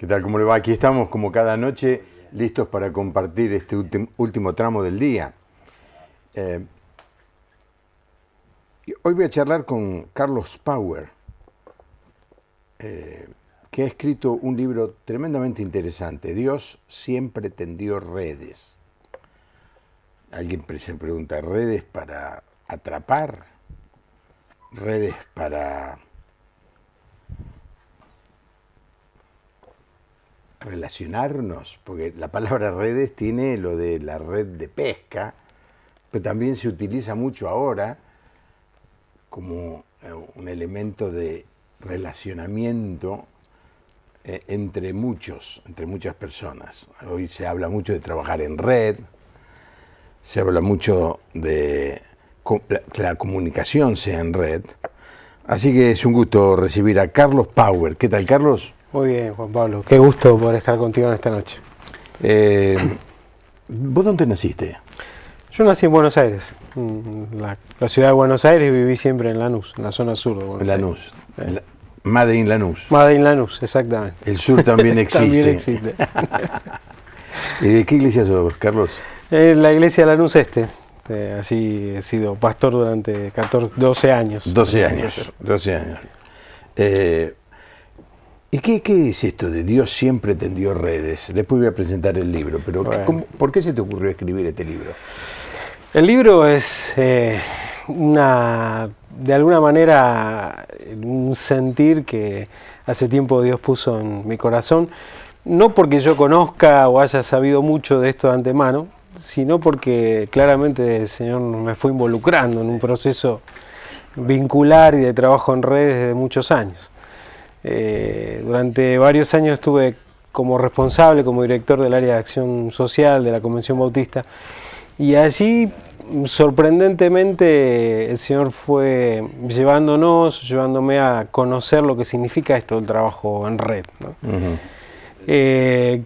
¿Qué tal? ¿Cómo le va? Aquí estamos como cada noche listos para compartir este último tramo del día. Hoy voy a charlar con Carlos Pauer, que ha escrito un libro tremendamente interesante, Dios siempre tendió redes. Alguien se pregunta, ¿redes para atrapar? ¿Redes para relacionarnos? Porque la palabra redes tiene lo de la red de pesca, pero también se utiliza mucho ahora como un elemento de relacionamiento entre muchas personas. Hoy se habla mucho de trabajar en red, se habla mucho de que la comunicación sea en red. Así que es un gusto recibir a Carlos Pauer. ¿Qué tal, Carlos? Muy bien, Juan Pablo. Qué gusto poder estar contigo en esta noche. ¿Vos dónde naciste? Yo nací en Buenos Aires, la ciudad de Buenos Aires, y viví siempre en Lanús, en la zona sur de Buenos Lanús. Aires. Made in Lanús. Made in Lanús, exactamente. El sur también existe. También existe. ¿Y de qué iglesia sos, Carlos? La iglesia de Lanús Este. Así he sido pastor durante 12 años. 12 años. ¿Y qué es esto de Dios siempre tendió redes? Después voy a presentar el libro, pero bueno. ¿Por qué se te ocurrió escribir este libro? El libro es de alguna manera un sentir que hace tiempo Dios puso en mi corazón, no porque yo conozca o haya sabido mucho de esto de antemano, sino porque claramente el Señor me fue involucrando en un proceso vincular y de trabajo en redes desde muchos años. Durante varios años estuve como responsable, como director del área de acción social de la Convención Bautista, y allí sorprendentemente el Señor fue llevándome a conocer lo que significa esto del trabajo en red, ¿no?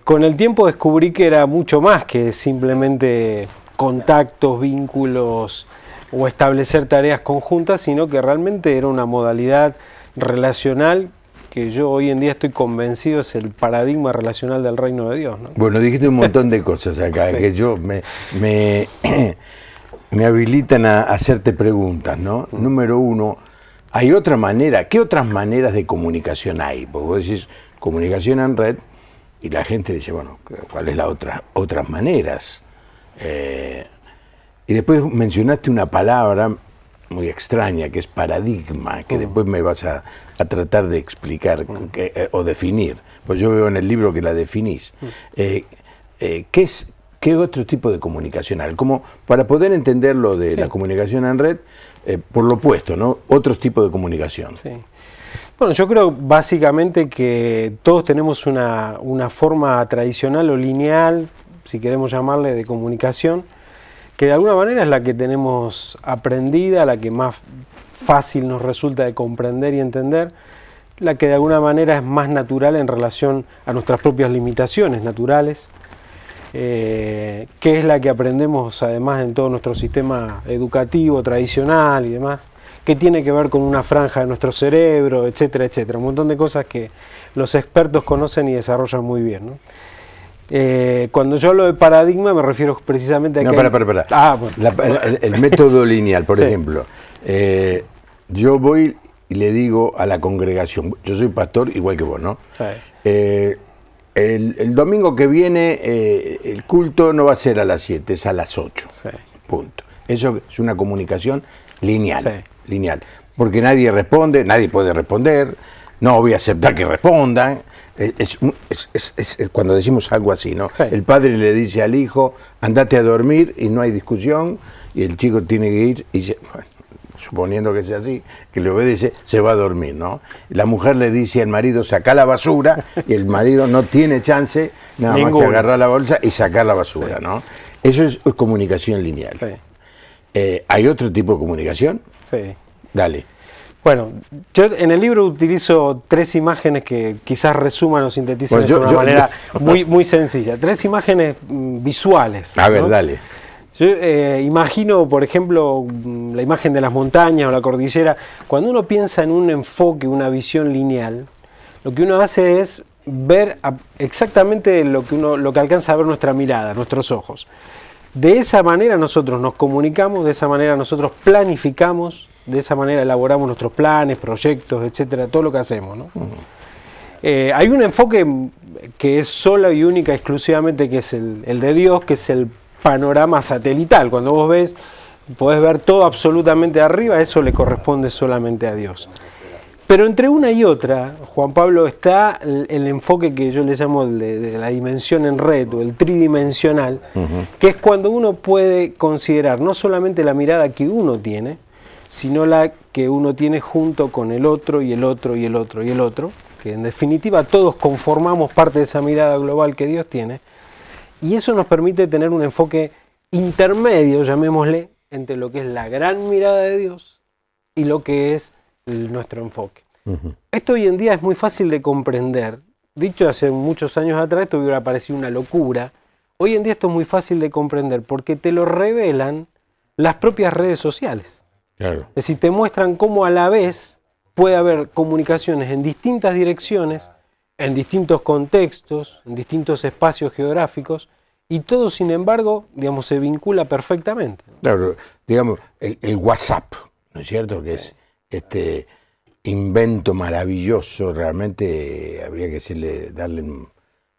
Con el tiempo descubrí que era mucho más que simplemente contactos, vínculos o establecer tareas conjuntas, sino que realmente era una modalidad relacional que yo hoy en día estoy convencido es el paradigma relacional del reino de Dios, ¿no? Bueno, dijiste un montón de cosas acá, sí, que yo me habilitan a hacerte preguntas, ¿no? Número uno, ¿hay otra manera? ¿Qué otras maneras de comunicación hay? Porque vos decís comunicación en red y la gente dice, bueno, ¿cuáles las otras maneras? Y después mencionaste una palabra muy extraña, que es paradigma, que después me vas a tratar de explicar o definir, pues yo veo en el libro que la definís. ¿Qué otro tipo de comunicación hay? Como para poder entender lo de la comunicación en red, por lo opuesto, ¿no? Otros tipos de comunicación. Sí. Bueno, yo creo básicamente que todos tenemos una forma tradicional o lineal, si queremos llamarle, de comunicación, que de alguna manera es la que tenemos aprendida, la que más fácil nos resulta de comprender y entender, la que de alguna manera es más natural en relación a nuestras propias limitaciones naturales, que es la que aprendemos además en todo nuestro sistema educativo, tradicional y demás, que tiene que ver con una franja de nuestro cerebro, etcétera, etcétera, un montón de cosas que los expertos conocen y desarrollan muy bien, ¿no? Cuando yo hablo de paradigma me refiero precisamente a que... No, para. Bueno. El método lineal, por ejemplo. Yo voy y le digo a la congregación, yo soy pastor igual que vos, ¿no? Sí. El domingo que viene el culto no va a ser a las 7, es a las 8. Sí. Punto. Eso es una comunicación lineal. Sí. Lineal. Porque nadie responde, nadie puede responder, no voy a aceptar que respondan. Es cuando decimos algo así, ¿no? Sí. El padre le dice al hijo, andate a dormir y no hay discusión, y el chico tiene que ir y bueno, suponiendo que sea así, que le obedece, se va a dormir, ¿no? La mujer le dice al marido, saca la basura, y el marido no tiene chance nada más que agarrar la bolsa y sacar la basura, sí, ¿no? Eso es comunicación lineal. Sí. ¿Hay otro tipo de comunicación? Sí. Dale. Bueno, yo en el libro utilizo 3 imágenes que quizás resuman o sintetizan de una manera muy sencilla. 3 imágenes visuales. A ver, ¿no? Dale. Yo imagino, por ejemplo, la imagen de las montañas o la cordillera. Cuando uno piensa en un enfoque, una visión lineal, lo que uno hace es ver exactamente lo que alcanza a ver nuestra mirada, nuestros ojos. De esa manera nosotros nos comunicamos, de esa manera nosotros planificamos, de esa manera elaboramos nuestros planes, proyectos, etcétera, todo lo que hacemos, ¿no? Hay un enfoque que es sola y única, exclusivamente, que es el de Dios, que es el panorama satelital. Cuando vos ves, podés ver todo absolutamente arriba, eso le corresponde solamente a Dios. Pero entre una y otra, Juan Pablo, está el enfoque que yo le llamo de la dimensión en red, o el tridimensional, que es cuando uno puede considerar no solamente la mirada que uno tiene, sino la que uno tiene junto con el otro y el otro y el otro y el otro, que en definitiva todos conformamos parte de esa mirada global que Dios tiene, y eso nos permite tener un enfoque intermedio, llamémosle, entre lo que es la gran mirada de Dios y lo que es nuestro enfoque. Esto hoy en día es muy fácil de comprender. Dicho hace muchos años atrás, esto hubiera parecido una locura. Hoy en día esto es muy fácil de comprender porque te lo revelan las propias redes sociales. Claro. Es decir, te muestran cómo a la vez puede haber comunicaciones en distintas direcciones, en distintos contextos, en distintos espacios geográficos, y todo, sin embargo, digamos, se vincula perfectamente. Claro, digamos, el WhatsApp, ¿no es cierto? Que es este invento maravilloso, realmente habría que darle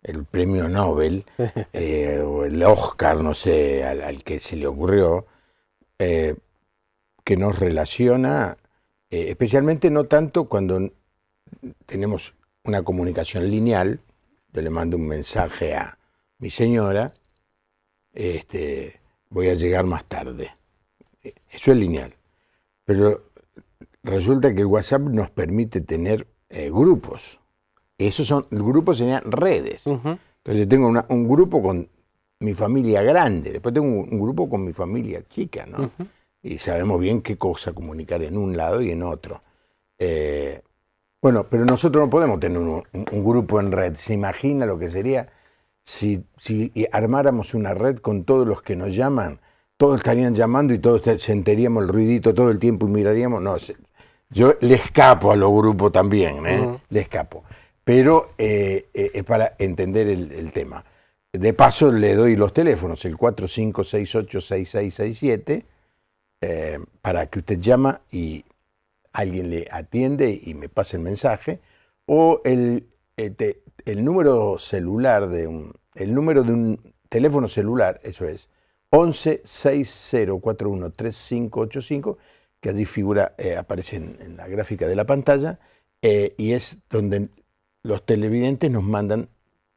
el premio Nobel o el Oscar, no sé, al que se le ocurrió, que nos relaciona, especialmente no tanto cuando tenemos una comunicación lineal. Yo le mando un mensaje a mi señora, voy a llegar más tarde. Eso es lineal. Pero resulta que el WhatsApp nos permite tener grupos. Grupos serían redes. Entonces tengo un grupo con mi familia grande, después tengo un grupo con mi familia chica, ¿no? Y sabemos bien qué cosa comunicar en un lado y en otro. Bueno, pero nosotros no podemos tener un grupo en red. ¿Se imagina lo que sería si armáramos una red con todos los que nos llaman? Todos estarían llamando y todos sentiríamos el ruidito todo el tiempo y miraríamos. No, yo le escapo a los grupos también, le escapo. Pero es para entender el tema. De paso le doy los teléfonos, el 45686667, para que usted llama y alguien le atiende y me pase el mensaje, o el número celular el número de un teléfono celular, eso es 1160413585, que allí figura, aparece en la gráfica de la pantalla, y es donde los televidentes nos mandan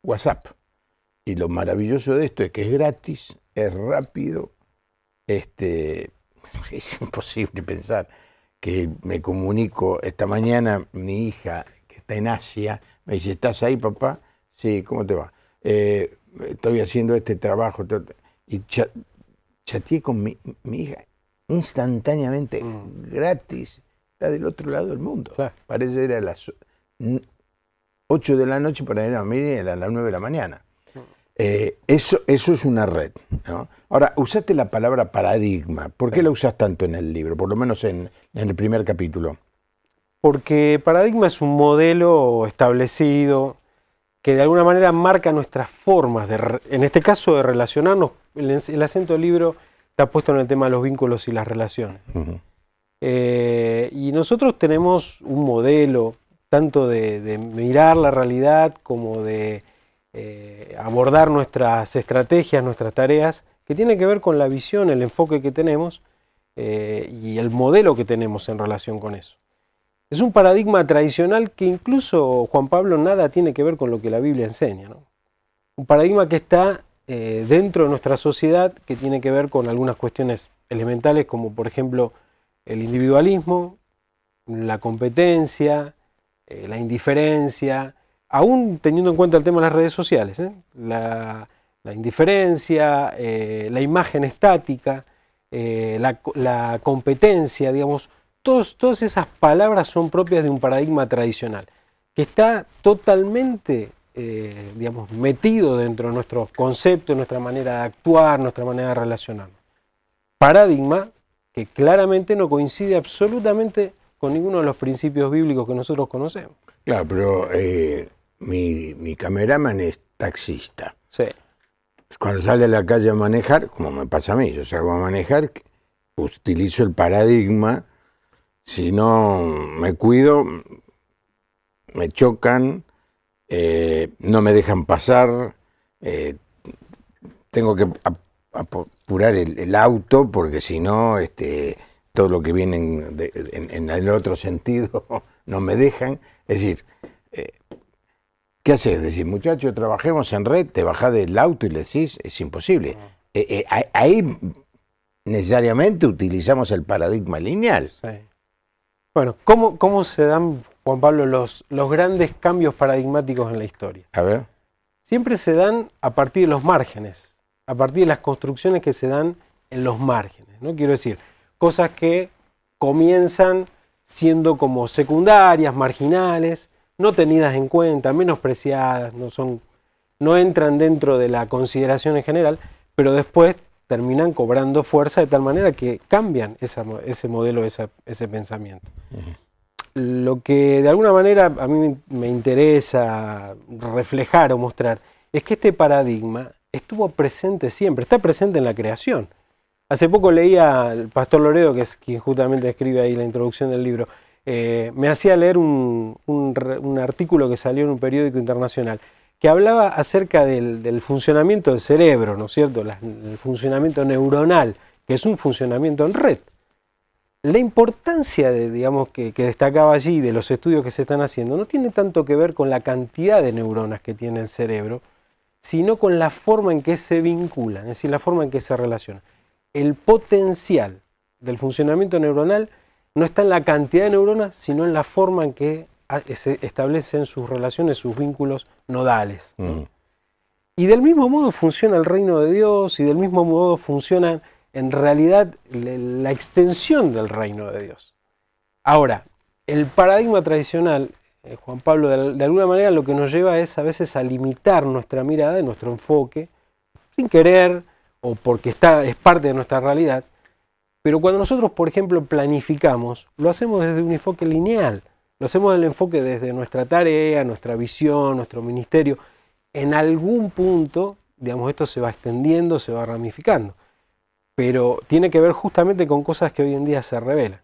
WhatsApp. Y lo maravilloso de esto es que es gratis, es rápido, es imposible pensar que me comunico. Esta mañana mi hija, que está en Asia, me dice, ¿estás ahí, papá? Sí, ¿cómo te va? Estoy haciendo este trabajo. Y chateé con mi hija instantáneamente, gratis. Está del otro lado del mundo. Claro. Parece que era a las 8 de la noche para ir a mí a las 9 de la mañana. Eso es una red, ¿no? Ahora, usaste la palabra paradigma. ¿Por qué la usas tanto en el libro? Por lo menos en el primer capítulo. Porque paradigma es un modelo establecido que de alguna manera marca nuestras formas, en este caso de relacionarnos. El acento del libro está puesto en el tema de los vínculos y las relaciones. Y nosotros tenemos un modelo tanto de mirar la realidad como de abordar nuestras estrategias, nuestras tareas, que tiene que ver con la visión, el enfoque que tenemos y el modelo que tenemos en relación con eso. Es un paradigma tradicional que incluso, Juan Pablo, nada tiene que ver con lo que la Biblia enseña, ¿no? Un paradigma que está dentro de nuestra sociedad, que tiene que ver con algunas cuestiones elementales, como por ejemplo el individualismo, la competencia, la indiferencia, aún teniendo en cuenta el tema de las redes sociales, la indiferencia, la imagen estática, la competencia, digamos, todas esas palabras son propias de un paradigma tradicional, que está totalmente digamos, metido dentro de nuestros conceptos, nuestra manera de actuar, nuestra manera de relacionarnos. Paradigma que claramente no coincide absolutamente con ninguno de los principios bíblicos que nosotros conocemos. Claro, pero mi cameraman es taxista. Sí. Cuando sale a la calle a manejar, como me pasa a mí, yo salgo a manejar, utilizo el paradigma, si no me cuido, me chocan, no me dejan pasar, tengo que apurar el auto porque si no, todo lo que viene en el otro sentido no me dejan. Es decir, ¿qué haces? Decir, muchacho, trabajemos en red, te bajás del auto y le decís, es imposible. Ahí necesariamente utilizamos el paradigma lineal. Sí. Bueno, ¿cómo se dan, Juan Pablo, los grandes cambios paradigmáticos en la historia? A ver. Siempre se dan a partir de los márgenes, a partir de las construcciones que se dan en los márgenes, ¿no? Quiero decir, cosas que comienzan siendo como secundarias, marginales, no tenidas en cuenta, menospreciadas, no entran dentro de la consideración en general, pero después terminan cobrando fuerza de tal manera que cambian ese modelo, ese pensamiento. Lo que de alguna manera a mí me interesa reflejar o mostrar es que este paradigma estuvo presente siempre, está presente en la creación. Hace poco leía al pastor Loredo, que es quien justamente escribe ahí la introducción del libro, me hacía leer un artículo que salió en un periódico internacional que hablaba acerca del funcionamiento del cerebro, ¿no es cierto? El funcionamiento neuronal, que es un funcionamiento en red. La importancia digamos, que destacaba allí de los estudios que se están haciendo no tiene tanto que ver con la cantidad de neuronas que tiene el cerebro, sino con la forma en que se vinculan, es decir, la forma en que se relacionan. El potencial del funcionamiento neuronal no está en la cantidad de neuronas, sino en la forma en que se establecen sus relaciones, sus vínculos nodales, ¿no? Y del mismo modo funciona el reino de Dios y del mismo modo funciona en realidad la extensión del reino de Dios. Ahora, el paradigma tradicional, Juan Pablo, de alguna manera lo que nos lleva es a veces a limitar nuestra mirada y nuestro enfoque, sin querer o porque es parte de nuestra realidad, pero cuando nosotros, por ejemplo, planificamos, lo hacemos desde un enfoque lineal, lo hacemos del enfoque desde nuestra tarea, nuestra visión, nuestro ministerio. En algún punto, digamos, esto se va extendiendo, se va ramificando, pero tiene que ver justamente con cosas que hoy en día se revelan.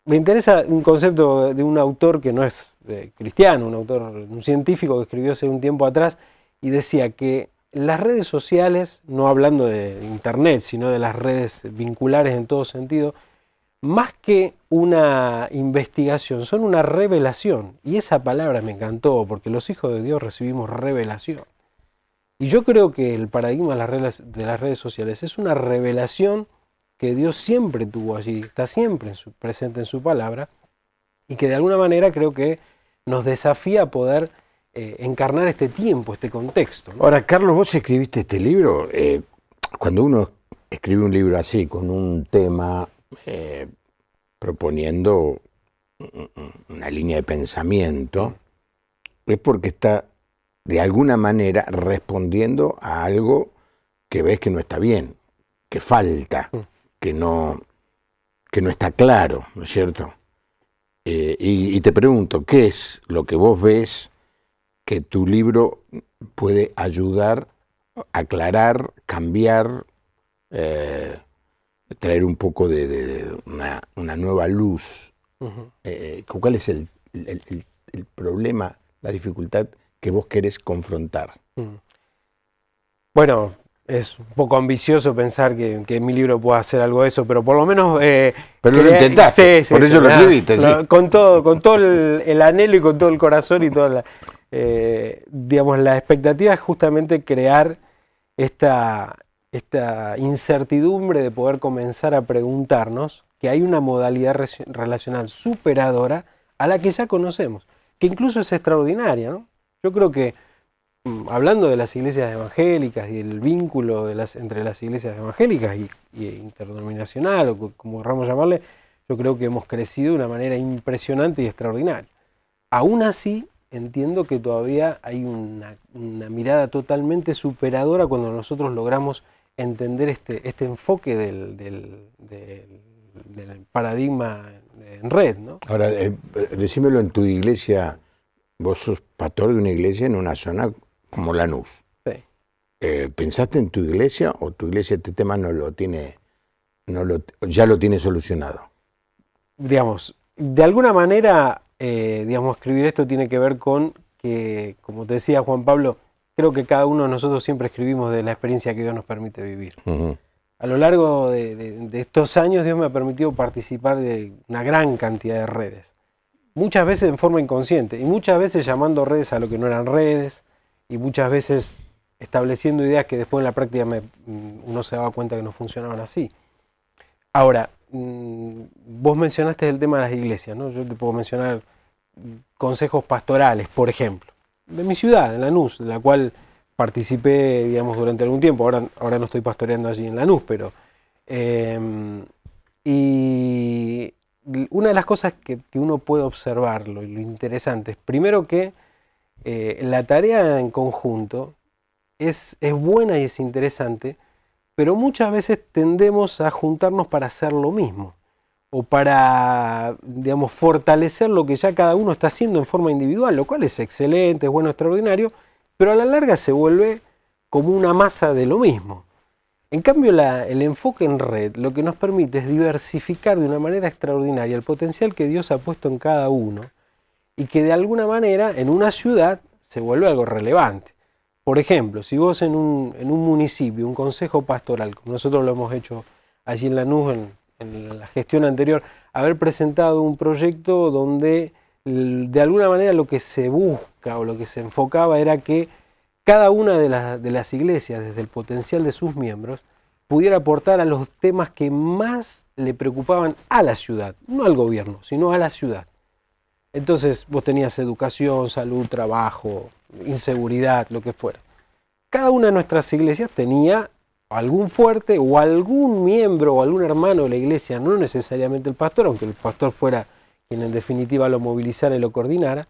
Me interesa un concepto de un autor que no es cristiano, un científico que escribió hace un tiempo atrás y decía que las redes sociales, no hablando de internet, sino de las redes vinculares en todo sentido, más que una investigación, son una revelación. Y esa palabra me encantó, porque los hijos de Dios recibimos revelación. Y yo creo que el paradigma de las redes sociales es una revelación que Dios siempre tuvo allí, está siempre presente en su palabra, y que de alguna manera creo que nos desafía a poder encarnar este tiempo, este contexto, ¿no? Ahora, Carlos, vos escribiste este libro. Cuando uno escribe un libro así, con un tema, proponiendo una línea de pensamiento, es porque está de alguna manera respondiendo a algo que ves que no está bien, que falta, que no está claro, ¿no es cierto? Y te pregunto, ¿qué es lo que vos ves que tu libro puede ayudar, aclarar, cambiar, traer un poco de una nueva luz? ¿Cuál es el problema, la dificultad que vos querés confrontar? Bueno, es un poco ambicioso pensar que mi libro pueda hacer algo de eso, pero por lo menos... pero lo intentaste, por eso lo escribiste. Sí. Con todo el anhelo y con todo el corazón y toda digamos, la expectativa es justamente crear esta incertidumbre de poder comenzar a preguntarnos que hay una modalidad relacional superadora a la que ya conocemos, que incluso es extraordinaria, ¿no? Yo creo que, hablando de las iglesias evangélicas y el vínculo entre las iglesias evangélicas y interdenominacional, o como queramos llamarle, yo creo que hemos crecido de una manera impresionante y extraordinaria. Aún así, entiendo que todavía hay una mirada totalmente superadora cuando nosotros logramos entender este enfoque del paradigma en red, ¿no? Ahora, decímelo en tu iglesia vos sos pastor de una iglesia en una zona como Lanús. Sí. ¿Pensaste en tu iglesia o tu iglesia este tema ya lo tiene solucionado? Digamos, de alguna manera, escribir esto tiene que ver con que, como te decía Juan Pablo, creo que cada uno de nosotros siempre escribimos de la experiencia que Dios nos permite vivir. A lo largo de estos años, Dios me ha permitido participar de una gran cantidad de redes. Muchas veces en forma inconsciente y muchas veces llamando redes a lo que no eran redes y muchas veces estableciendo ideas que después en la práctica uno se daba cuenta que no funcionaban así. Ahora, vos mencionaste el tema de las iglesias, ¿no? Yo te puedo mencionar consejos pastorales, por ejemplo, de mi ciudad, en Lanús, de la cual participé, digamos, durante algún tiempo. Ahora no estoy pastoreando allí en Lanús, pero... y una de las cosas que uno puede observar, lo interesante, es primero que la tarea en conjunto es buena y es interesante, pero muchas veces tendemos a juntarnos para hacer lo mismo o para, digamos, fortalecer lo que ya cada uno está haciendo en forma individual, lo cual es excelente, es bueno, extraordinario, pero a la larga se vuelve como una masa de lo mismo. En cambio, el enfoque en red lo que nos permite es diversificar de una manera extraordinaria el potencial que Dios ha puesto en cada uno y que de alguna manera en una ciudad se vuelve algo relevante. Por ejemplo, si vos en un municipio, un consejo pastoral, como nosotros lo hemos hecho allí en Lanús en la gestión anterior, haber presentado un proyecto donde de alguna manera lo que se busca o lo que se enfocaba era que cada una de las iglesias, desde el potencial de sus miembros, pudiera aportar a los temas que más le preocupaban a la ciudad, no al gobierno, sino a la ciudad. Entonces vos tenías educación, salud, trabajo, inseguridad, lo que fuera. Cada una de nuestras iglesias tenía algún fuerte o algún miembro o algún hermano de la iglesia, no necesariamente el pastor, aunque el pastor fuera quien en definitiva lo movilizara y lo coordinara,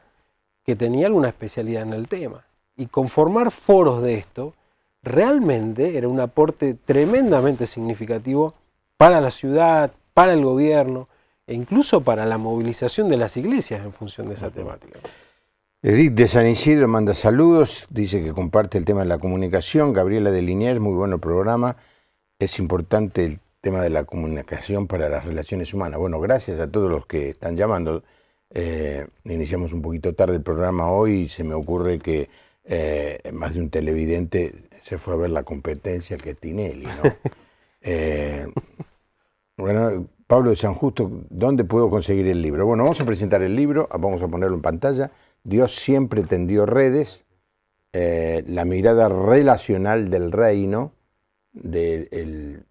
que tenía alguna especialidad en el tema. Y conformar foros de esto realmente era un aporte tremendamente significativo para la ciudad, para el gobierno e incluso para la movilización de las iglesias en función de esa temática. Edith de San Isidro manda saludos, dice que comparte el tema de la comunicación. Gabriela de Liniers, muy bueno el programa. Es importante el tema de la comunicación para las relaciones humanas. Bueno, gracias a todos los que están llamando. Iniciamos un poquito tarde el programa hoy y se me ocurre que más de un televidente se fue a ver la competencia que es Tinelli, ¿no? Bueno, Pablo de San Justo, ¿dónde puedo conseguir el libro? Bueno, vamos a presentar el libro, vamos a ponerlo en pantalla. Dios siempre tendió redes, la mirada relacional del reino de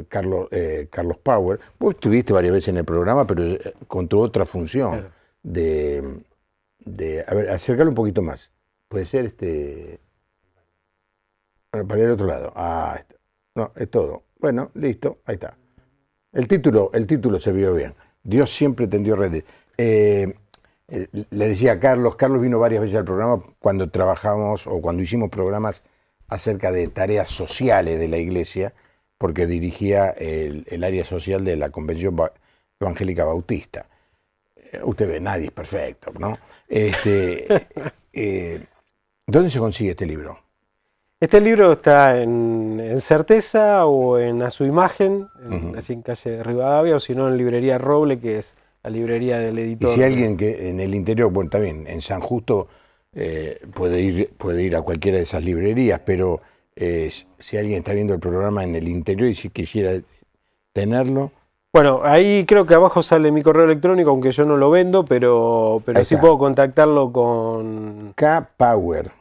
Carlos Power. Vos estuviste varias veces en el programa, pero con tu otra función. A ver, acércalo un poquito más. Puede ser para el otro lado. No, es todo. Bueno, listo, ahí está. El título se vio bien. Dios siempre tendió redes. Le decía a Carlos vino varias veces al programa cuando trabajamos o cuando hicimos programas acerca de tareas sociales de la iglesia, porque dirigía el área social de la Convención Evangélica Bautista. Usted ve, nadie es perfecto, ¿no? ¿Dónde se consigue este libro? Este libro está en Certeza o en A Su Imagen, así en calle de Rivadavia, o si no en librería Roble, que es la librería del editor. Y si alguien que en el interior, bueno, también en San Justo puede ir a cualquiera de esas librerías, pero si alguien está viendo el programa en el interior y si quisiera tenerlo. Bueno, ahí creo que abajo sale mi correo electrónico, aunque yo no lo vendo, pero sí puedo contactarlo con Kpower,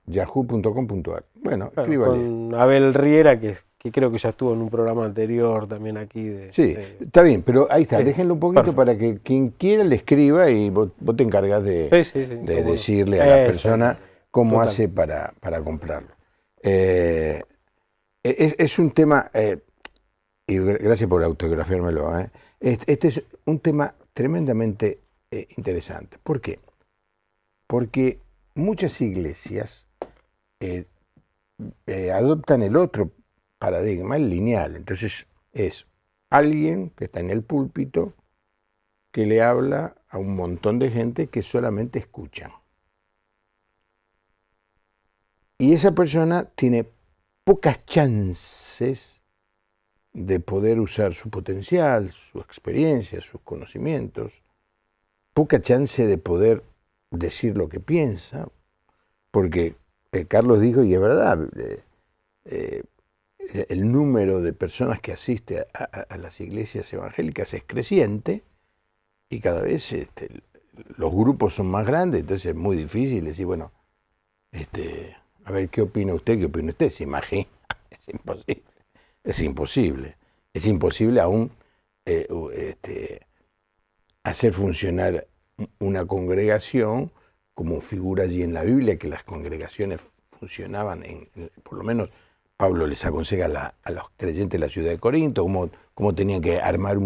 yahoo.com.ar. Bueno, claro, con Abel Riera, que creo que ya estuvo en un programa anterior también aquí. Sí, está bien, pero ahí está, déjenlo un poquito para que quien quiera le escriba y vos te encargás de decirle a la persona cómo hace para comprarlo. Es un tema, y gracias por autografiármelo, este es un tema tremendamente interesante. ¿Por qué? Porque muchas iglesias adoptan el otro paradigma, el lineal. Entonces es alguien que está en el púlpito que le habla a un montón de gente que solamente escuchan. Y esa persona tiene pocas chances de poder usar su potencial, su experiencia, sus conocimientos, poca chance de poder decir lo que piensa, porque Carlos dijo, y es verdad, el número de personas que asiste a las iglesias evangélicas es creciente y cada vez los grupos son más grandes, entonces es muy difícil decir, bueno, a ver, ¿qué opina usted? ¿Qué opina usted? ¿Se imagina? Es imposible. Es imposible. Es imposible aún hacer funcionar una congregación como figura allí en la Biblia, que las congregaciones funcionaban, por lo menos Pablo les aconseja a los creyentes de la ciudad de Corinto cómo tenían que armar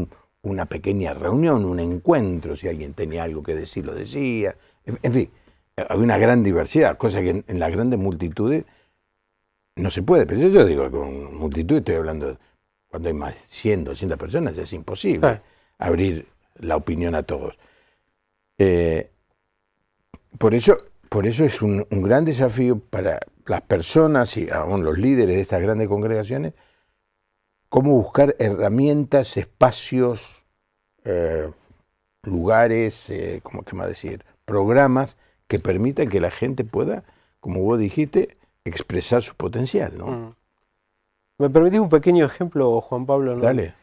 una pequeña reunión, un encuentro, si alguien tenía algo que decir, lo decía. En fin, había una gran diversidad, cosa que en las grandes multitudes no se puede. Pero yo digo, con multitud estoy hablando, cuando hay más 100, 200 personas, es imposible abrir la opinión a todos. Por eso es un gran desafío para las personas y aún los líderes de estas grandes congregaciones, cómo buscar herramientas, espacios, lugares, ¿qué más decir? Programas que permitan que la gente pueda, como vos dijiste, expresar su potencial, ¿no? ¿Me permitís un pequeño ejemplo, Juan Pablo? ¿No? Dale.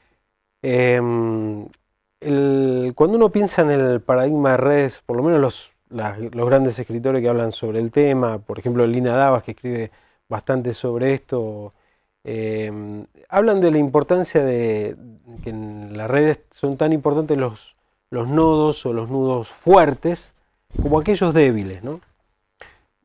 Cuando uno piensa en el paradigma de redes, por lo menos los grandes escritores que hablan sobre el tema, por ejemplo Lina Davas, que escribe bastante sobre esto, hablan de la importancia de que en las redes son tan importantes los nodos o los nudos fuertes como aquellos débiles, ¿no?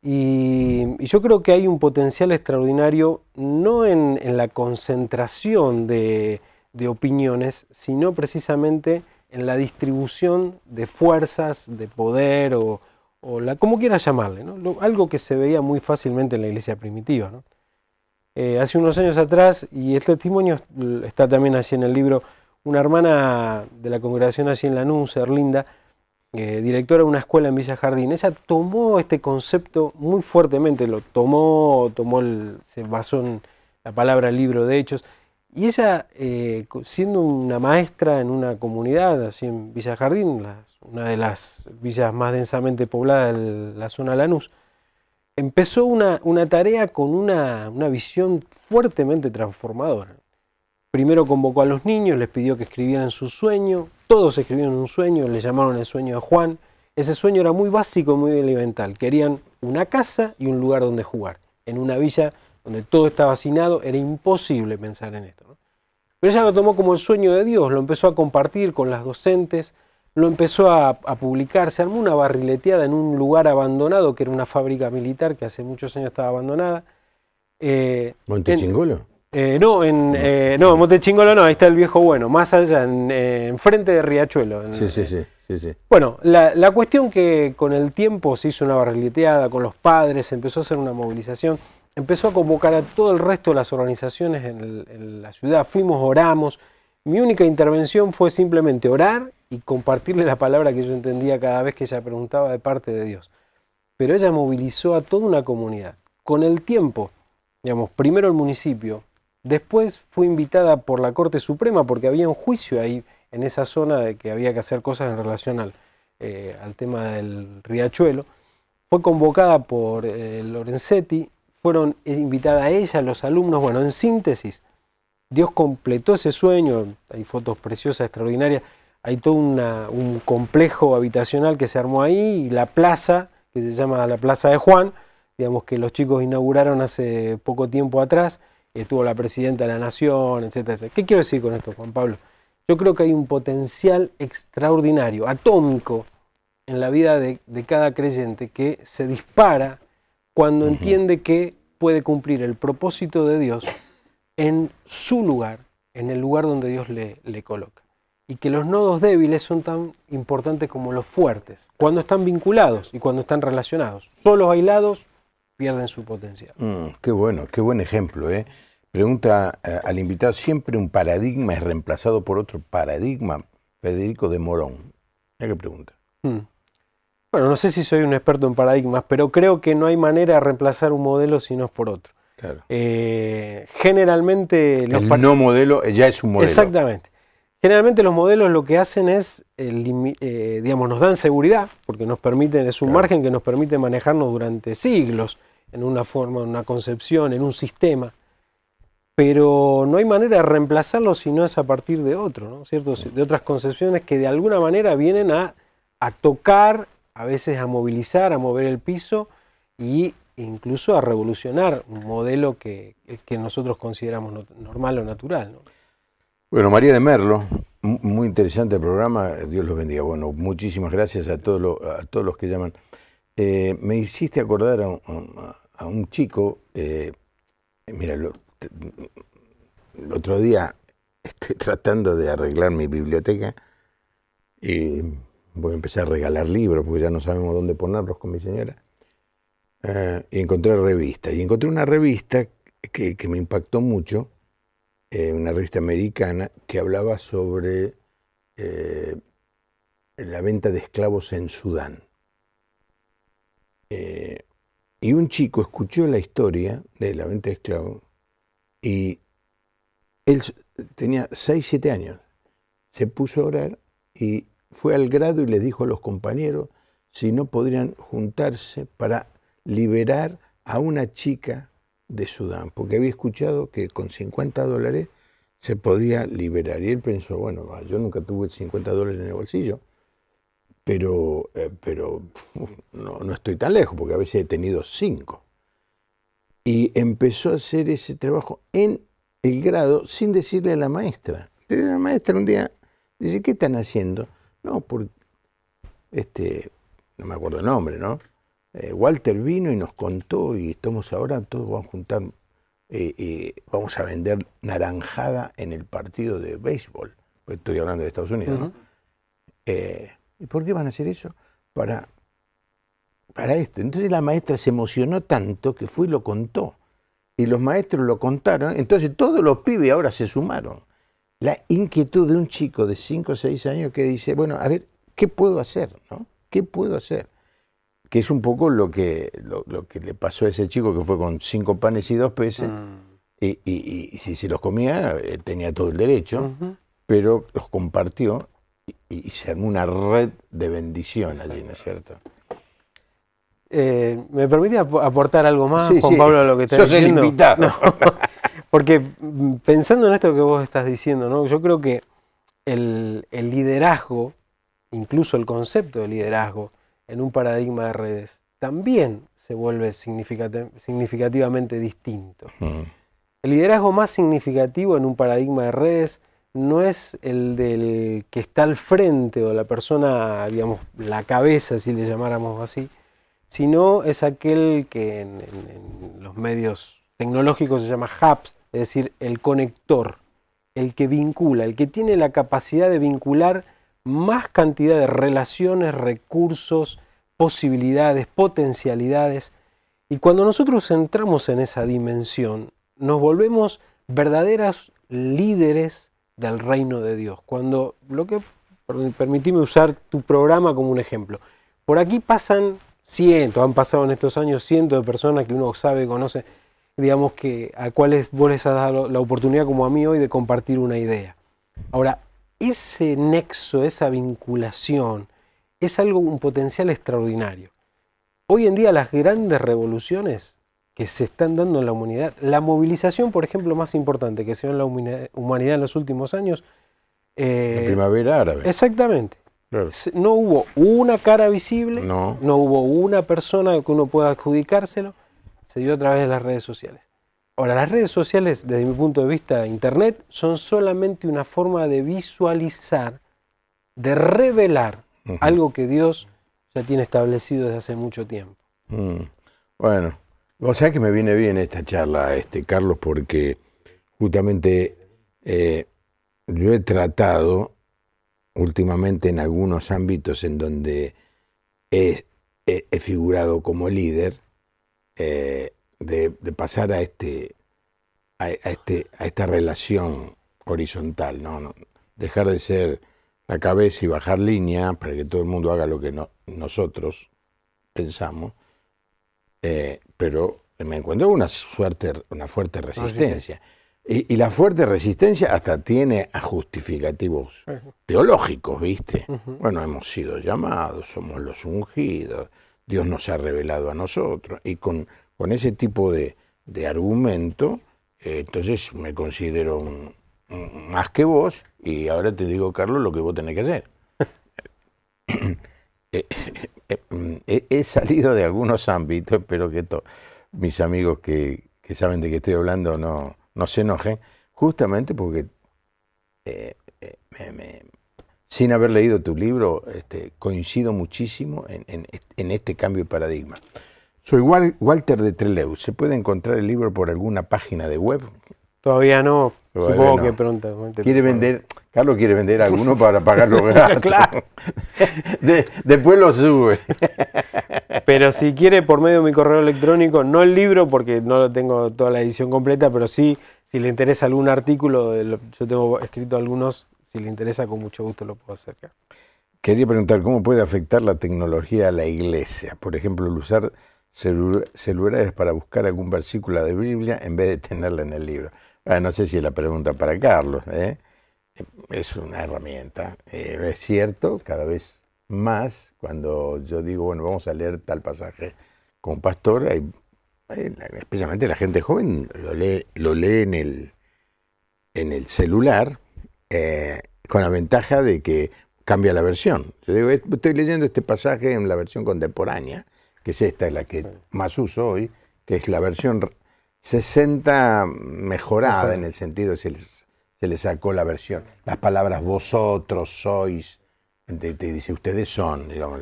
Y yo creo que hay un potencial extraordinario no en la concentración de opiniones, sino precisamente en la distribución de fuerzas, de poder o como quieras llamarle, ¿no? Algo que se veía muy fácilmente en la iglesia primitiva, ¿no? Hace unos años atrás, y el testimonio está también así en el libro, una hermana de la congregación allí en Lanús, Erlinda, directora de una escuela en Villa Jardín, ella tomó este concepto muy fuertemente, se basó en la palabra libro de Hechos, y ella, siendo una maestra en una comunidad, así en Villa Jardín, una de las villas más densamente pobladas de la zona de Lanús, empezó una tarea con una visión fuertemente transformadora. Primero convocó a los niños, les pidió que escribieran su sueño, todos escribieron un sueño, le llamaron el sueño de Juan. Ese sueño era muy básico, muy elemental. Querían una casa y un lugar donde jugar. En una villa donde todo estaba hacinado, era imposible pensar en esto, ¿no? Pero ella lo tomó como el sueño de Dios, lo empezó a compartir con las docentes, lo empezó a publicar, se armó una barrileteada en un lugar abandonado, que era una fábrica militar que hace muchos años estaba abandonada. ¿Montechingolo? No, en Montechingolo no, ahí está el viejo bueno, más allá, enfrente de Riachuelo. Sí. Bueno, la cuestión que con el tiempo se hizo una barrileteada con los padres, se empezó a hacer una movilización, empezó a convocar a todo el resto de las organizaciones en la ciudad, fuimos, oramos. Mi única intervención fue simplemente orar y compartirle la palabra que yo entendía cada vez que ella preguntaba de parte de Dios. Pero ella movilizó a toda una comunidad. Con el tiempo, digamos, primero el municipio, después fue invitada por la Corte Suprema porque había un juicio ahí en esa zona de que había que hacer cosas en relación al tema del Riachuelo. Fue convocada por Lorenzetti, fueron invitada a ella, los alumnos. Bueno, en síntesis, Dios completó ese sueño, hay fotos preciosas, extraordinarias, hay todo un complejo habitacional que se armó ahí, y la plaza, que se llama la Plaza de Juan, digamos que los chicos inauguraron hace poco tiempo atrás, estuvo la presidenta de la Nación, etcétera. ¿Qué quiero decir con esto, Juan Pablo? Yo creo que hay un potencial extraordinario, atómico, en la vida de cada creyente que se dispara cuando entiende que puede cumplir el propósito de Dios en su lugar, en el lugar donde Dios le coloca. Y que los nodos débiles son tan importantes como los fuertes, cuando están vinculados y cuando están relacionados. Solos, aislados, pierden su potencial. Qué bueno, qué buen ejemplo, ¿eh? Pregunta al invitado, ¿siempre un paradigma es reemplazado por otro paradigma? Federico de Morón. Mira qué pregunta. Bueno, no sé si soy un experto en paradigmas, pero creo que no hay manera de reemplazar un modelo si no es por otro. Claro. Generalmente... El no modelo ya es un modelo. Exactamente. Generalmente los modelos lo que hacen es, digamos, nos dan seguridad, porque nos permiten, es un margen que nos permite manejarnos durante siglos en una forma, en una concepción, en un sistema. Pero no hay manera de reemplazarlo si no es a partir de otro, ¿no? ¿Cierto? De otras concepciones que de alguna manera vienen a tocar, a veces a movilizar, a mover el piso e incluso a revolucionar un modelo que nosotros consideramos normal o natural, ¿no? Bueno, María de Merlo, muy interesante el programa, Dios los bendiga. Bueno, muchísimas gracias a todos los que llaman. Me hiciste acordar a un chico, mira, el otro día estoy tratando de arreglar mi biblioteca y voy a empezar a regalar libros porque ya no sabemos dónde ponerlos con mi señora. Y encontré revistas. Y encontré una revista que me impactó mucho, una revista americana que hablaba sobre la venta de esclavos en Sudán. Y un chico escuchó la historia de la venta de esclavos y él tenía 6, 7 años. Se puso a orar y fue al grado y le dijo a los compañeros si no podrían juntarse para liberar a una chica de Sudán, porque había escuchado que con $50 se podía liberar. Y él pensó, bueno, yo nunca tuve $50 en el bolsillo, pero no estoy tan lejos, porque a veces he tenido 5. Y empezó a hacer ese trabajo en el grado sin decirle a la maestra. Pero la maestra un día dice, ¿qué están haciendo? No, porque no me acuerdo el nombre, ¿no? Walter vino y nos contó y estamos ahora, todos vamos a juntar, vamos a vender naranjada en el partido de béisbol. Estoy hablando de Estados Unidos, ¿no? ¿Y por qué van a hacer eso? Para esto. Entonces la maestra se emocionó tanto que fue y lo contó. Y los maestros lo contaron, entonces todos los pibes ahora se sumaron. La inquietud de un chico de 5 o 6 años que dice, bueno, a ver, ¿qué puedo hacer? ¿No? ¿Qué puedo hacer? Que es un poco lo que le pasó a ese chico que fue con 5 panes y 2 peces, y si se los comía, tenía todo el derecho, pero los compartió y se armó una red de bendición allí, ¿no es cierto? ¿Me permite aportar algo más, sí, Juan Pablo, a lo que estás diciendo? El invitado. No, porque pensando en esto que vos estás diciendo, ¿no? Yo creo que el liderazgo, incluso el concepto de liderazgo, en un paradigma de redes, también se vuelve significativamente distinto. El liderazgo más significativo en un paradigma de redes no es el del que está al frente o la persona, digamos, la cabeza, si le llamáramos así, sino es aquel que en los medios tecnológicos se llama hubs, es decir, el conector, el que vincula, el que tiene la capacidad de vincular más cantidad de relaciones, recursos, posibilidades, potencialidades. Y cuando nosotros entramos en esa dimensión, nos volvemos verdaderos líderes del reino de Dios. Cuando permitime usar tu programa como un ejemplo. Por aquí pasan han pasado en estos años cientos de personas que uno sabe, conoce, digamos que a cuales vos les has dado la oportunidad, como a mí hoy, de compartir una idea. Ahora, ese nexo, esa vinculación, es un potencial extraordinario. Hoy en día las grandes revoluciones que se están dando en la humanidad, la movilización, por ejemplo, más importante que se dio en la humanidad en los últimos años. La primavera árabe. Exactamente. Claro. No hubo una cara visible, no hubo una persona que uno pueda adjudicárselo, se dio a través de las redes sociales. Ahora, las redes sociales, desde mi punto de vista, Internet, son solamente una forma de visualizar, de revelar algo que Dios ya tiene establecido desde hace mucho tiempo. Bueno, vos sabés que me viene bien esta charla, Carlos, porque justamente yo he tratado últimamente en algunos ámbitos en donde he figurado como líder, de pasar a esta relación horizontal, ¿no? Dejar de ser la cabeza y bajar línea para que todo el mundo haga lo que nosotros pensamos, pero me encuentro una fuerte resistencia. Y la fuerte resistencia hasta tiene a justificativos teológicos, ¿viste? Bueno, hemos sido llamados, somos los ungidos, Dios nos ha revelado a nosotros, y con ese tipo de argumento, entonces me considero más que vos, y ahora te digo, Carlos, lo que vos tenés que hacer. He salido de algunos ámbitos, espero que mis amigos que saben de qué estoy hablando no se enojen, justamente porque sin haber leído tu libro coincido muchísimo en este cambio de paradigma. Soy Walter de Trelew. ¿Se puede encontrar el libro por alguna página de web? Todavía no, supongo que pronto. Carlos quiere vender alguno para pagar los gastos. Claro. Después lo sube. Pero si quiere, por medio de mi correo electrónico, no el libro porque no lo tengo toda la edición completa, pero sí, si le interesa algún artículo, yo tengo escrito algunos, si le interesa, con mucho gusto lo puedo hacer. Quería preguntar, ¿cómo puede afectar la tecnología a la iglesia? Por ejemplo, el usar celulares para buscar algún versículo de Biblia en vez de tenerla en el libro. No sé si es la pregunta para Carlos. Es una herramienta. Es cierto, cada vez más, cuando yo digo, bueno, vamos a leer tal pasaje como pastor, especialmente la gente joven lo lee en el celular, con la ventaja de que cambia la versión. Yo digo, estoy leyendo este pasaje en la versión contemporánea, que es esta, la que más uso hoy, que es la versión 60 mejorada, en el sentido se le sacó la versión. Las palabras vosotros, sois, te dice ustedes son, digamos,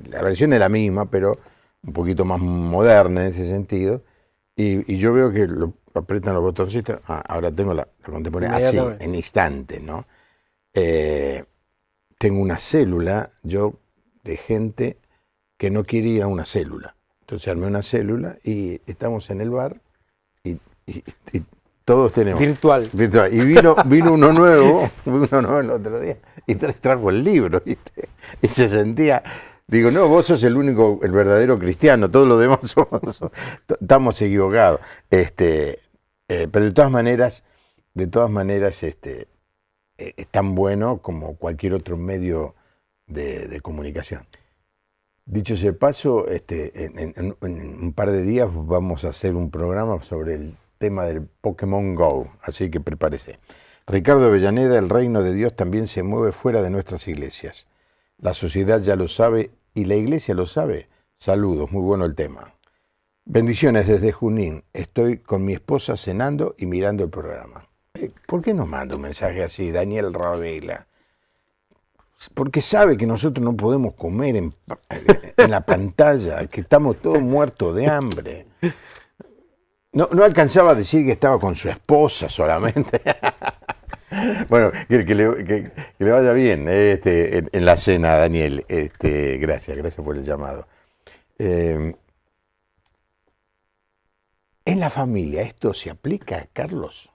la versión es la misma, pero un poquito más moderna en ese sentido. Y yo veo que apretan los botoncitos, ahora tengo la contemporánea así, en instante, ¿no? Tengo una célula, yo, de gente que no quiere ir a una célula. Entonces armé una célula y estamos en el bar y todos tenemos... Virtual. Y vino uno nuevo el otro día y trajo el libro, ¿viste? Y se sentía... Digo, no, vos sos el verdadero cristiano, todos los demás estamos equivocados. Pero de todas maneras, es tan bueno como cualquier otro medio de comunicación. Dicho sea de paso, en un par de días vamos a hacer un programa sobre el tema del Pokémon Go, así que prepárese. Ricardo Avellaneda, el reino de Dios también se mueve fuera de nuestras iglesias. La sociedad ya lo sabe y la iglesia lo sabe. Saludos, muy bueno el tema. Bendiciones desde Junín. Estoy con mi esposa cenando y mirando el programa. ¿Por qué nos manda un mensaje así, Daniel Ravela? Porque sabe que nosotros no podemos comer en la pantalla, que estamos todos muertos de hambre. No alcanzaba a decir que estaba con su esposa solamente. Bueno, que le vaya bien en la cena, Daniel. Gracias por el llamado. En la familia, ¿esto se aplica, Carlos?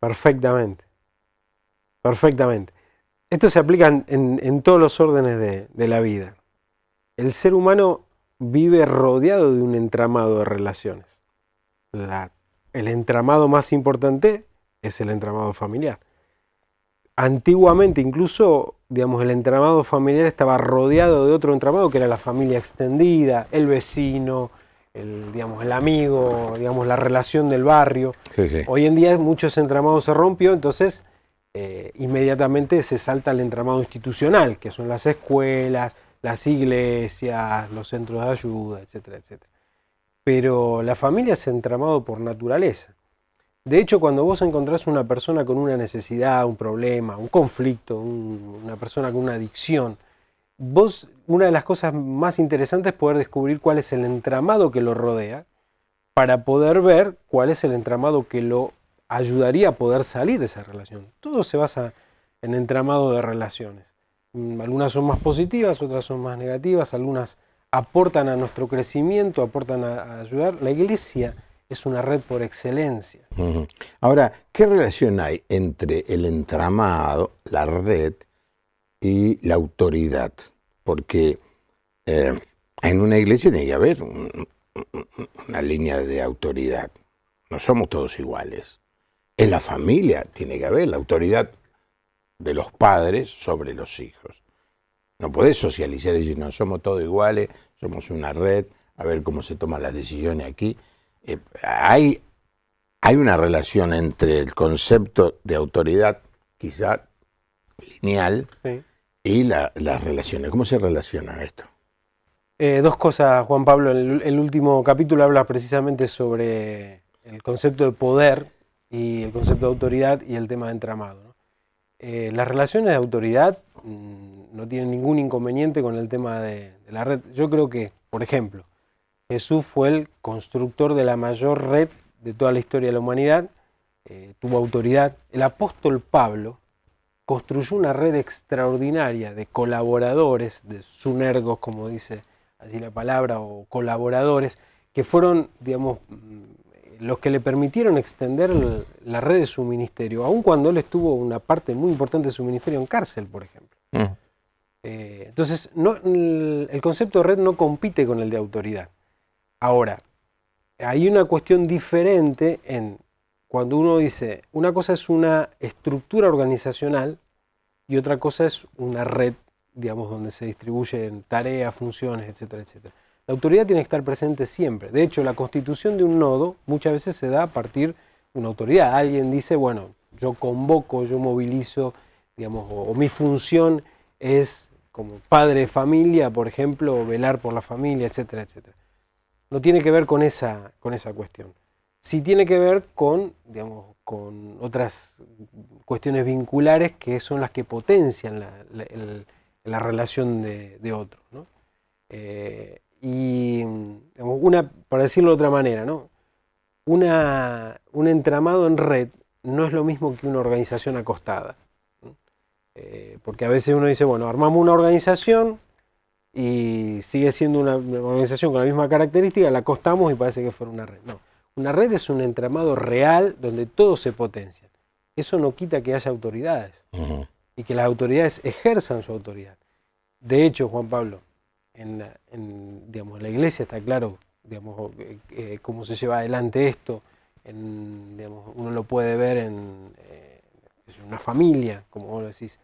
Perfectamente. Esto se aplica en todos los órdenes de la vida. El ser humano vive rodeado de un entramado de relaciones. El entramado más importante es el entramado familiar. Antiguamente, incluso, digamos, el entramado familiar estaba rodeado de otro entramado que era la familia extendida, el vecino, el amigo, digamos, la relación del barrio. Sí, sí. Hoy en día muchos entramados se rompió, entonces inmediatamente se salta al entramado institucional, que son las escuelas, las iglesias, los centros de ayuda, etcétera, etcétera. Pero la familia es entramado por naturaleza. De hecho, cuando vos encontrás una persona con una necesidad, un problema, un conflicto, una persona con una adicción, una de las cosas más interesantes es poder descubrir cuál es el entramado que lo rodea para poder ver cuál es el entramado que lo ayudaría a poder salir de esa relación. Todo se basa en entramado de relaciones. Algunas son más positivas, otras son más negativas, algunas aportan a nuestro crecimiento, aportan a ayudar. La iglesia es una red por excelencia. Ahora, ¿qué relación hay entre el entramado, la red, y la autoridad, porque en una iglesia tiene que haber una línea de autoridad. No somos todos iguales. En la familia tiene que haber la autoridad de los padres sobre los hijos. No podés socializar y decir, no, somos todos iguales, somos una red, a ver cómo se toman las decisiones aquí. Hay una relación entre el concepto de autoridad, quizá lineal, sí, y las relaciones. ¿Cómo se relaciona esto? Dos cosas, Juan Pablo. El último capítulo habla precisamente sobre el concepto de poder y el concepto de autoridad y el tema de entramado, ¿no? Las relaciones de autoridad no tienen ningún inconveniente con el tema de la red. Yo creo que, por ejemplo, Jesús fue el constructor de la mayor red de toda la historia de la humanidad, tuvo autoridad. El apóstol Pablo construyó una red extraordinaria de colaboradores, de sunergos, como dice allí la palabra, o colaboradores, que fueron, digamos, los que le permitieron extender la red de su ministerio, aun cuando él estuvo una parte muy importante de su ministerio en cárcel, por ejemplo. Entonces, el concepto de red no compite con el de autoridad. Ahora, hay una cuestión diferente en cuando uno dice, una cosa es una estructura organizacional y otra cosa es una red, digamos, donde se distribuyen tareas, funciones, etcétera, etcétera. La autoridad tiene que estar presente siempre. De hecho, la constitución de un nodo muchas veces se da a partir de una autoridad. Alguien dice, bueno, yo convoco, yo movilizo, digamos, o mi función es, como padre de familia, por ejemplo, velar por la familia, etcétera, etcétera. No tiene que ver con esa cuestión. Sí tiene que ver con, digamos, con otras cuestiones vinculares que son las que potencian la relación de otros, ¿no? Y digamos, para decirlo de otra manera, ¿no? Un entramado en red no es lo mismo que una organización acostada, ¿no? Porque a veces uno dice, bueno, armamos una organización y sigue siendo una organización con la misma característica, la acostamos y parece que fuera una red. No, una red es un entramado real donde todos se potencian. Eso no quita que haya autoridades y que las autoridades ejerzan su autoridad. De hecho, Juan Pablo, digamos, en la iglesia está claro, digamos, cómo se lleva adelante esto. Digamos, uno lo puede ver en una familia, como vos lo decís.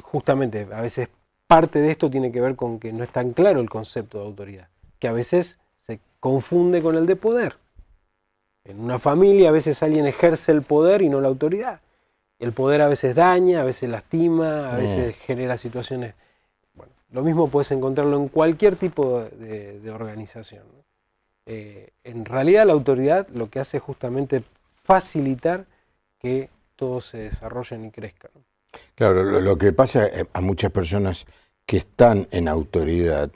Justamente, a veces parte de esto tiene que ver con que no es tan claro el concepto de autoridad, que a veces se confunde con el de poder. En una familia a veces alguien ejerce el poder y no la autoridad. El poder a veces daña, a veces lastima, a veces genera situaciones... Bueno, lo mismo puedes encontrarlo en cualquier tipo de organización, ¿no? En realidad la autoridad lo que hace es justamente facilitar que todos se desarrollen y crezcan. Claro, lo que pasa a muchas personas que están en autoridad,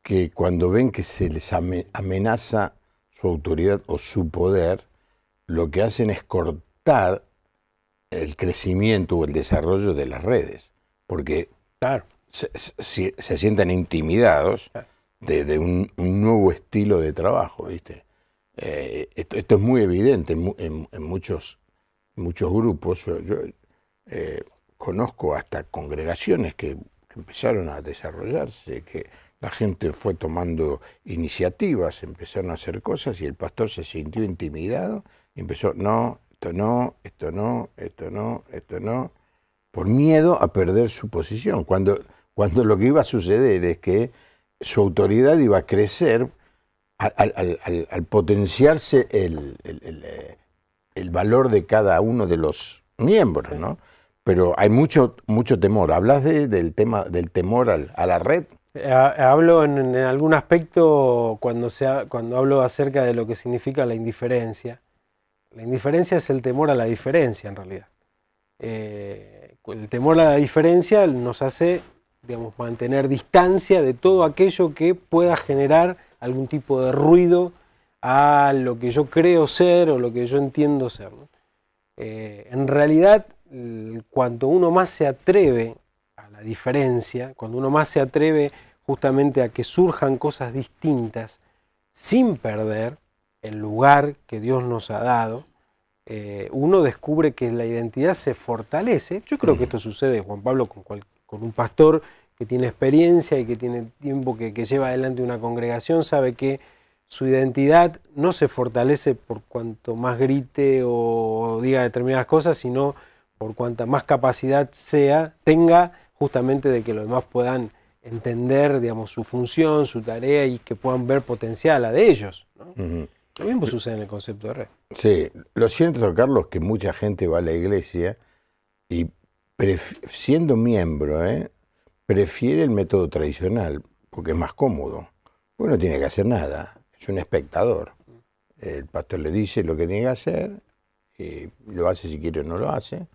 que cuando ven que se les amenaza su autoridad o su poder, lo que hacen es cortar el crecimiento o el desarrollo de las redes, porque claro, se sientan intimidados de un nuevo estilo de trabajo, ¿viste? Esto es muy evidente en muchos grupos. Yo conozco hasta congregaciones que empezaron a desarrollarse, que la gente fue tomando iniciativas, empezaron a hacer cosas y el pastor se sintió intimidado y empezó, no, esto no, esto no, esto no, esto no, por miedo a perder su posición, cuando lo que iba a suceder es que su autoridad iba a crecer al potenciarse el valor de cada uno de los miembros, ¿no? Pero hay mucho temor. ¿Hablas del temor a la red? Hablo en algún aspecto cuando hablo acerca de lo que significa la indiferencia. La indiferencia es el temor a la diferencia, en realidad. El temor a la diferencia nos hace, digamos, mantener distancia de todo aquello que pueda generar algún tipo de ruido a lo que yo creo ser o lo que yo entiendo ser, ¿no? En realidad, cuanto uno más se atreve a la diferencia, cuando uno más se atreve justamente a que surjan cosas distintas, sin perder el lugar que Dios nos ha dado, uno descubre que la identidad se fortalece. Yo creo que esto sucede, Juan Pablo, con con un pastor que tiene experiencia y que tiene tiempo que lleva adelante una congregación, sabe que su identidad no se fortalece por cuanto más grite o diga determinadas cosas, sino por cuanta más capacidad tenga justamente de que los demás puedan entender, digamos, su función, su tarea y que puedan ver potencial a de ellos, ¿no? Lo mismo sucede en el concepto de red. Sí, lo cierto, Carlos, que mucha gente va a la iglesia y siendo miembro, prefiere el método tradicional porque es más cómodo. Porque no tiene que hacer nada, es un espectador. El pastor le dice lo que tiene que hacer, y lo hace si quiere o no lo hace,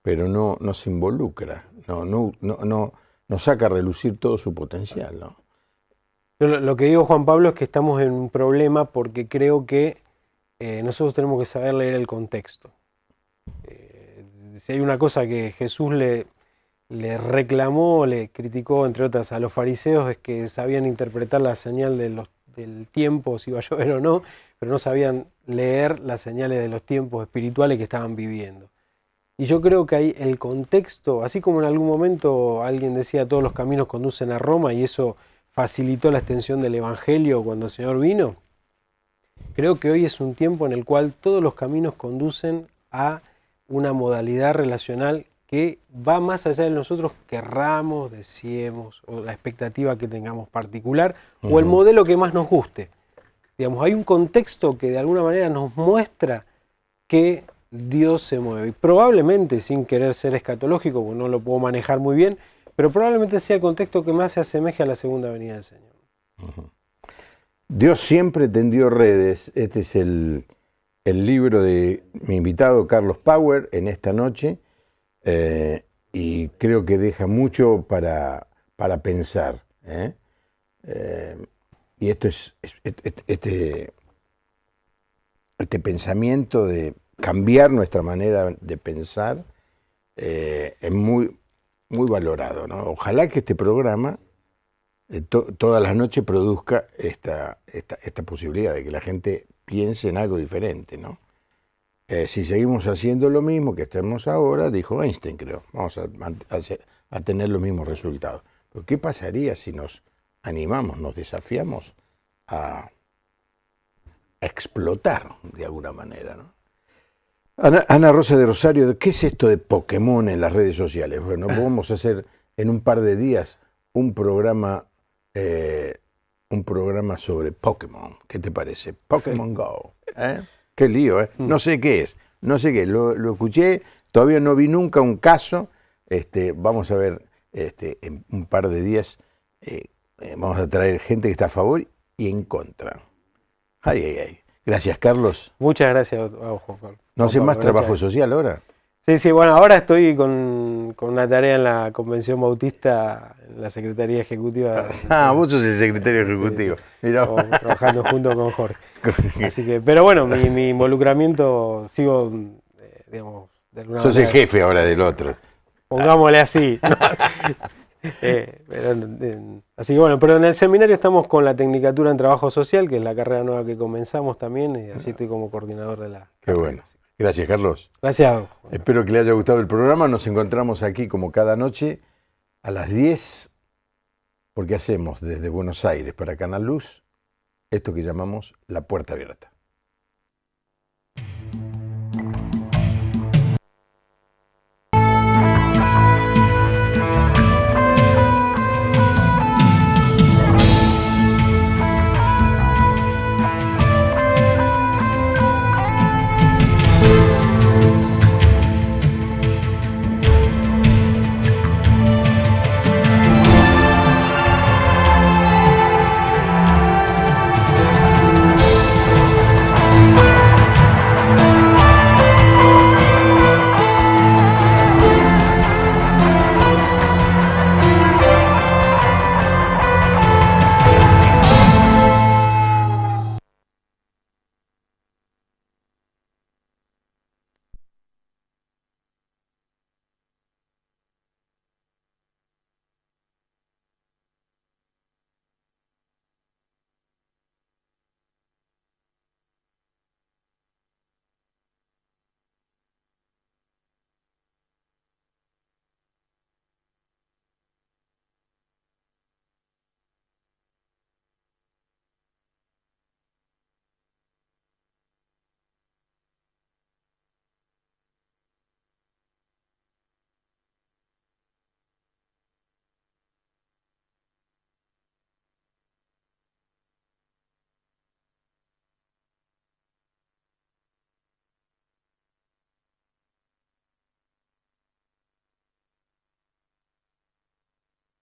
pero no se involucra, no saca a relucir todo su potencial, ¿no? Lo que digo, Juan Pablo, es que estamos en un problema porque creo que nosotros tenemos que saber leer el contexto. Si hay una cosa que Jesús le reclamó, le criticó, entre otras, a los fariseos, es que sabían interpretar la señal del tiempo, si iba a llover o no, pero no sabían leer las señales de los tiempos espirituales que estaban viviendo. Y yo creo que ahí el contexto, así como en algún momento alguien decía todos los caminos conducen a Roma y eso facilitó la extensión del Evangelio cuando el Señor vino, creo que hoy es un tiempo en el cual todos los caminos conducen a una modalidad relacional que va más allá de nosotros querramos, deseemos, o la expectativa que tengamos particular, o el modelo que más nos guste. Digamos, hay un contexto que de alguna manera nos muestra que Dios se mueve. Y probablemente, sin querer ser escatológico, porque no lo puedo manejar muy bien, pero probablemente sea el contexto que más se asemeje a la segunda venida del Señor. Dios siempre tendió redes. Este es el libro de mi invitado Carlos Pauer en esta noche, y creo que deja mucho para pensar. Y esto es este pensamiento de cambiar nuestra manera de pensar es muy valorado, ¿no? Ojalá que este programa todas las noches produzca esta posibilidad de que la gente piense en algo diferente, ¿no? Si seguimos haciendo lo mismo que estamos ahora, dijo Einstein, creo, vamos a tener los mismos resultados. Pero ¿qué pasaría si nos animamos, nos desafiamos a explotar de alguna manera, ¿no? Ana Rosa de Rosario, ¿qué es esto de Pokémon en las redes sociales? Bueno, vamos a hacer en un par de días un programa sobre Pokémon. ¿Qué te parece? Pokémon Go. Qué lío, ¿eh? No sé qué es. No sé qué. Lo escuché, todavía no vi nunca un caso. Vamos a ver en un par de días. Vamos a traer gente que está a favor y en contra. Ay. Gracias, Carlos. Muchas gracias a vos, Juan Pablo. ¿No haces más trabajo social ahora? Sí, bueno, ahora estoy con una tarea en la Convención Bautista, en la Secretaría Ejecutiva. Vos sos el secretario ejecutivo. Sí. Trabajando junto con Jorge. Así que, pero bueno, mi involucramiento, sigo, digamos, de alguna manera. Sos el jefe ahora del otro. Pongámosle así. Así que bueno, pero en el seminario estamos con la Tecnicatura en Trabajo Social, que es la carrera nueva que comenzamos también, y así estoy como coordinador de la Qué bueno. Gracias, Carlos. Gracias. Espero que le haya gustado el programa. Nos encontramos aquí como cada noche a las 10, porque hacemos desde Buenos Aires para Canal Luz esto que llamamos La Puerta Abierta.